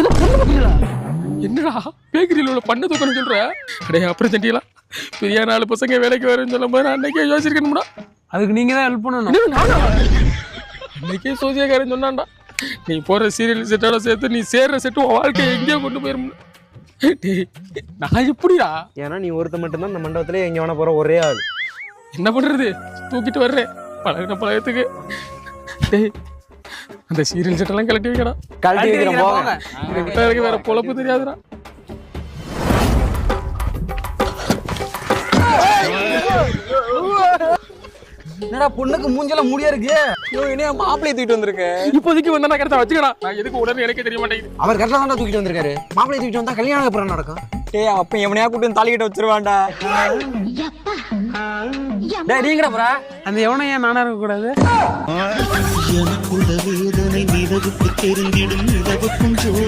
ஏதோ பொண்ணு பாத்தீங்களா? என்னடா பேக்கரியில் உள்ள பண்ண தூக்கணும் சொல்ற? அடே அப்புறம் தண்டியலாம் பெரிய 4 பசங்க வேலைக்கு வரேன்னு சொல்லும் போது நான் அன்னைக்கே யோசிச்சிருக்கணும்டா. அதுக்கு நீங்க தான் ஹெல்ப் பண்ணணும். அன்னைக்கே சோசியக்காரன் சொன்னான்டா, நீ போற சீரியல் செட்டோட சேர்த்து நீ சேர்ற செட்டு உன் வாழ்க்கையை எங்கேயோ கொண்டு போயிரும். நான் எப்படிடா? ஏன்னா நீ ஒருத்த மட்டும்தான் இந்த மண்டபத்திலே எங்க வேணா போற ஒரே ஆள். என்ன பண்றது, தூக்கிட்டு வர்றேன் பழகின பழகத்துக்கு. டேய் அந்த சீரியல் செட்டெல்லாம் கலட்டி வைக்கடா. கழட்டி வைக்கிறேன் போங்க. எனக்கு வேற பொழப்பு தெரியாதுடா. என்னடா பொண்ணுக்கு மூஞ்சல முடியா இருக்கு? என்ன மாப்பிள்ளையை தூக்கிட்டு வந்திருக்கேன். இப்போதைக்கு வந்தா கரெக்டா வச்சுக்கடா. நான் எதுக்கு உடனே எனக்கே தெரிய மாட்டேங்குது. அவர் கரெக்டா தான் தூக்கிட்டு வந்திருக்காரு. மாப்பிள்ளை தூக்கிட்டு வந்தா கல்யாணம் அப்புறம் நடக்கும். டேய் அப்ப எவனையா கூட்டி வந்து தாலி கட்ட வச்சிருவான்டா. டேய் நீங்கடா போற? அந்த எவனையா நானா இருக்க கூடாது? எனக்குள்ள வேதனை நிலவுக்கு தெரிந்திடும் நிலவுக்கும் ஜோதி